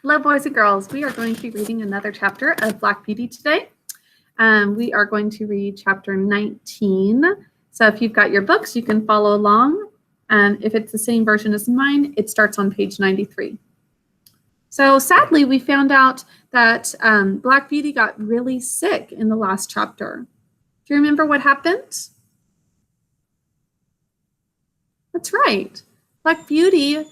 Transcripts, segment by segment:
Hello, boys and girls. We are going to be reading another chapter of Black Beauty today. We are going to read chapter 19. So if you've got your books, you can follow along. If it's the same version as mine, it starts on page 93. So sadly, we found out that Black Beauty got really sick in the last chapter. Do you remember what happened? That's right. Black Beauty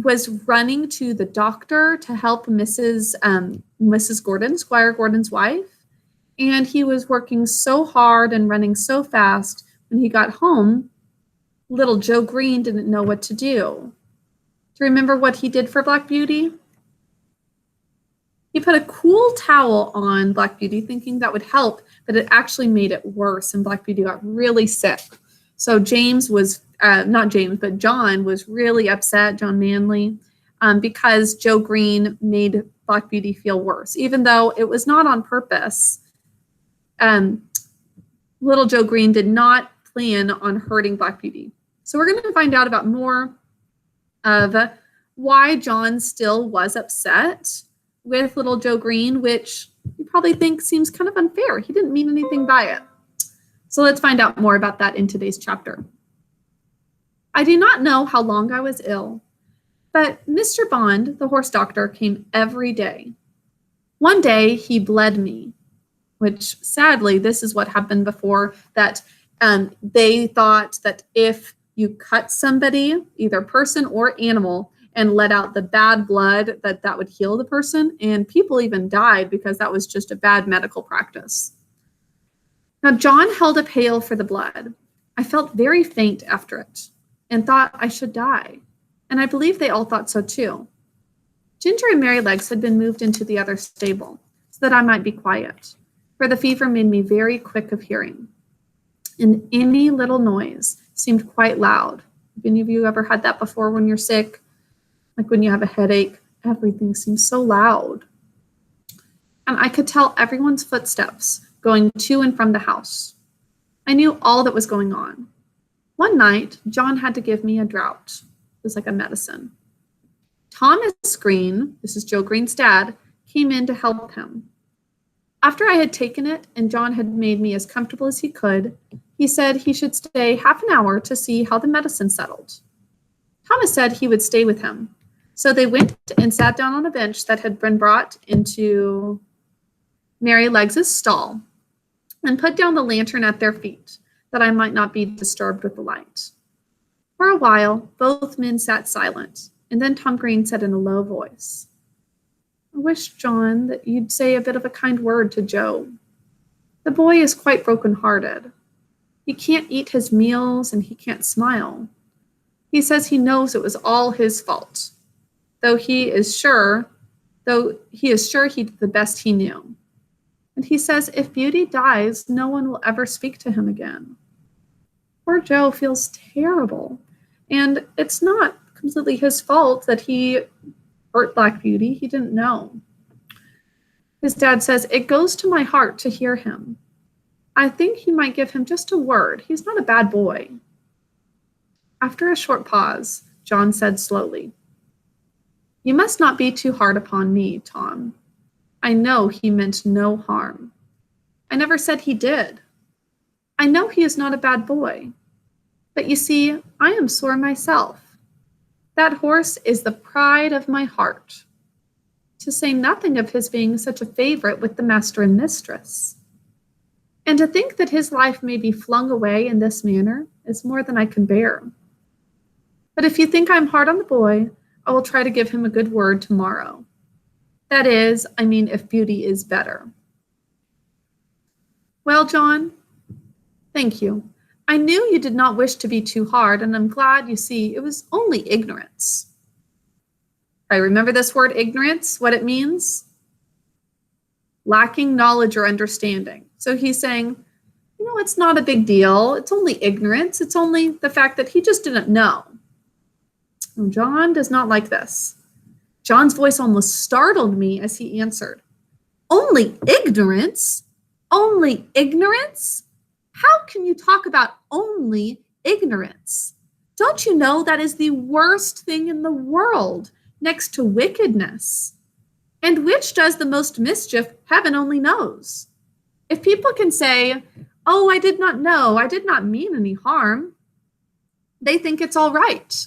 was running to the doctor to help Mrs. Gordon, Squire Gordon's wife. And he was working so hard and running so fast. When he got home, little Joe Green didn't know what to do. Do you remember what he did for Black Beauty? He put a cool towel on Black Beauty thinking that would help, but it actually made it worse and Black Beauty got really sick. So John was really upset, John Manley, because Joe Green made Black Beauty feel worse, even though it was not on purpose. Little Joe Green did not plan on hurting Black Beauty. So we're going to find out about more of why John still was upset with little Joe Green, which you probably think seems kind of unfair. He didn't mean anything by it. So let's find out more about that in today's chapter. I do not know how long I was ill, but Mr. Bond, the horse doctor, came every day. One day he bled me, which sadly, this is what happened before, that they thought that if you cut somebody, either person or animal, and let out the bad blood, that would heal the person. And people even died because that was just a bad medical practice. Now, John held a pail for the blood. I felt very faint after it and thought I should die. And I believe they all thought so too. Ginger and Merrylegs had been moved into the other stable so that I might be quiet, for the fever made me very quick of hearing. And any little noise seemed quite loud. Have any of you ever had that before when you're sick? Like when you have a headache, everything seems so loud. And I could tell everyone's footsteps going to and from the house. I knew all that was going on. One night, John had to give me a draught. It was like a medicine. Thomas Green, this is Joe Green's dad, came in to help him. After I had taken it and John had made me as comfortable as he could, he said he should stay half an hour to see how the medicine settled. Thomas said he would stay with him. So they went and sat down on a bench that had been brought into Merrylegs' stall and put down the lantern at their feet, that I might not be disturbed with the light. For a while, both men sat silent, and then Tom Green said in a low voice, I wish, John, that you'd say a bit of a kind word to Joe. The boy is quite broken-hearted. He can't eat his meals, and he can't smile. He says he knows it was all his fault, though he is sure he did the best he knew. And he says if Beauty dies, no one will ever speak to him again. Poor Joe feels terrible. And it's not completely his fault that he hurt Black Beauty. He didn't know. His dad says, it goes to my heart to hear him. I think he might give him just a word. He's not a bad boy. After a short pause, John said slowly, you must not be too hard upon me, Tom. I know he meant no harm. I never said he did. I know he is not a bad boy. But you see, I am sore myself. That horse is the pride of my heart, to say nothing of his being such a favorite with the master and mistress. And to think that his life may be flung away in this manner is more than I can bear. But if you think I'm hard on the boy, I will try to give him a good word tomorrow. That is, if Beauty is better. Well, John, thank you. I knew you did not wish to be too hard, and I'm glad, you see, it was only ignorance. I remember this word ignorance, what it means? Lacking knowledge or understanding. So he's saying, it's not a big deal. It's only ignorance. It's only the fact that he just didn't know. And John does not like this. John's voice almost startled me as he answered, only ignorance? Only ignorance? How can you talk about only ignorance? Don't you know that is the worst thing in the world next to wickedness? And which does the most mischief, heaven only knows. If people can say, oh, I did not know, I did not mean any harm, they think it's all right.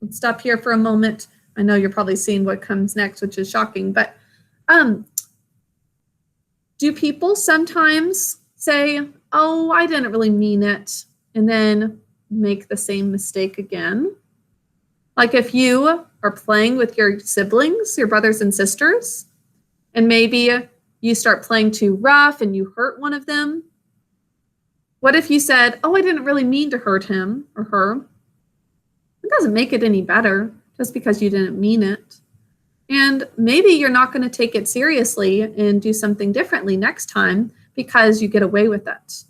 Let's stop here for a moment. I know you're probably seeing what comes next, which is shocking, but do people sometimes say, oh, I didn't really mean it, and then make the same mistake again? Like if you are playing with your siblings, your brothers and sisters, and maybe you start playing too rough and you hurt one of them. What if you said, oh, I didn't really mean to hurt him or her? It doesn't make it any better just because you didn't mean it. And maybe you're not going to take it seriously and do something differently next time because you get away with it.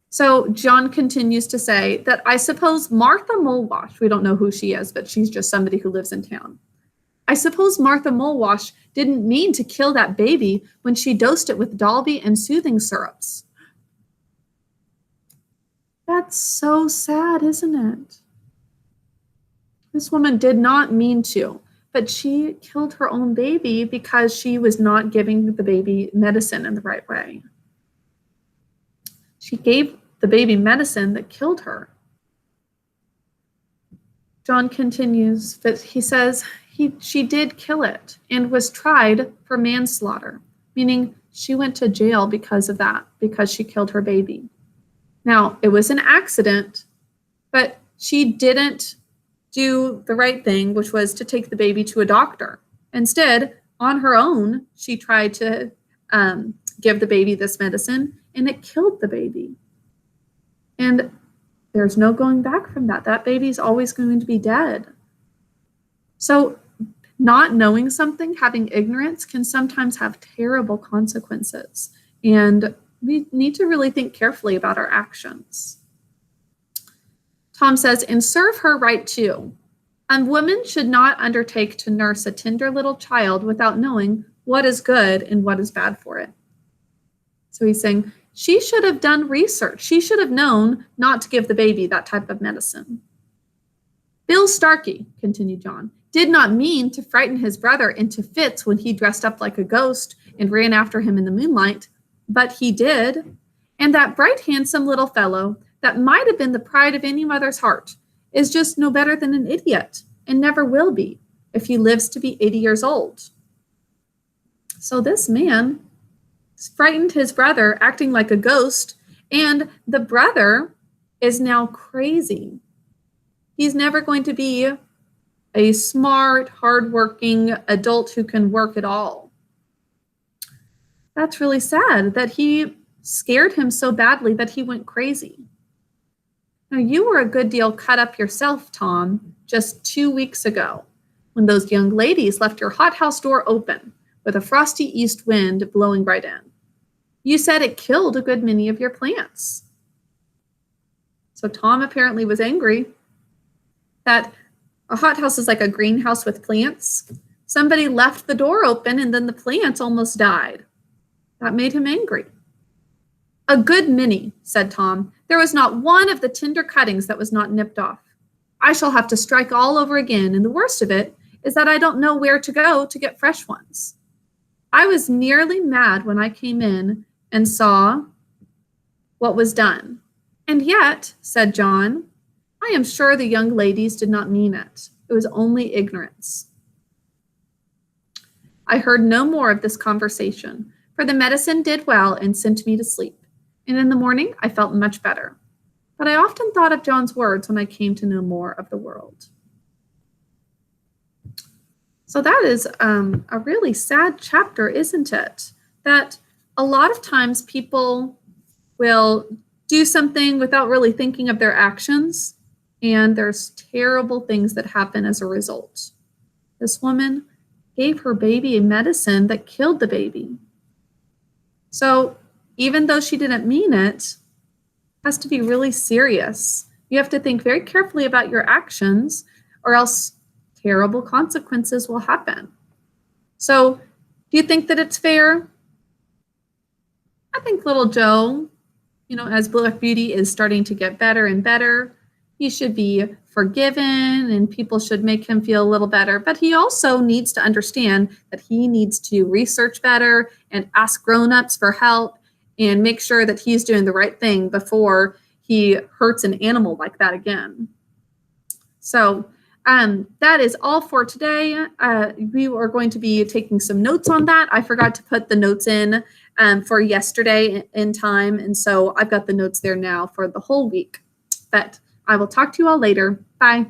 So John continues to say that I suppose Martha Mulwash, we don't know who she is, but she's just somebody who lives in town. I suppose Martha Mulwash didn't mean to kill that baby when she dosed it with Dalby and soothing syrups. That's so sad, isn't it? This woman did not mean to, but she killed her own baby because she was not giving the baby medicine in the right way. She gave the baby medicine that killed her. John continues, but he says she did kill it and was tried for manslaughter, meaning she went to jail because of that, because she killed her baby. Now, it was an accident, but she didn't do the right thing, which was to take the baby to a doctor. Instead, on her own, she tried to give the baby this medicine, and it killed the baby. And there's no going back from that. That baby's always going to be dead. So not knowing something, having ignorance, can sometimes have terrible consequences. And we need to really think carefully about our actions. Tom says, and serve her right too. A woman should not undertake to nurse a tender little child without knowing what is good and what is bad for it. So he's saying she should have done research. She should have known not to give the baby that type of medicine. Bill Starkey, continued John, did not mean to frighten his brother into fits when he dressed up like a ghost and ran after him in the moonlight, but he did. And that bright, handsome little fellow that might have been the pride of any mother's heart is just no better than an idiot and never will be if he lives to be 80 years old. So this man frightened his brother, acting like a ghost, and the brother is now crazy. He's never going to be a smart, hardworking adult who can work at all. That's really sad that he scared him so badly that he went crazy. Now, you were a good deal cut up yourself, Tom, just 2 weeks ago when those young ladies left your hothouse door open with a frosty east wind blowing right in. You said it killed a good many of your plants. So Tom apparently was angry that a hothouse is like a greenhouse with plants. Somebody left the door open and then the plants almost died. That made him angry. A good many, said Tom. There was not one of the tender cuttings that was not nipped off. I shall have to strike all over again, and the worst of it is that I don't know where to go to get fresh ones. I was nearly mad when I came in and saw what was done. And yet, said John, I am sure the young ladies did not mean it. It was only ignorance. I heard no more of this conversation, for the medicine did well and sent me to sleep. And in the morning, I felt much better. But I often thought of John's words when I came to know more of the world. So that is a really sad chapter, isn't it? That a lot of times people will do something without really thinking of their actions, and there's terrible things that happen as a result. This woman gave her baby a medicine that killed the baby. So even though she didn't mean it, it has to be really serious. You have to think very carefully about your actions, or else terrible consequences will happen. So do you think that it's fair? I think little Joe, as Black Beauty is starting to get better and better, he should be forgiven and people should make him feel a little better. But he also needs to understand that he needs to research better and ask grown-ups for help and make sure that he's doing the right thing before he hurts an animal like that again. So that is all for today. We are going to be taking some notes on that. I forgot to put the notes in for yesterday in time. And so I've got the notes there now for the whole week. But I will talk to you all later. Bye.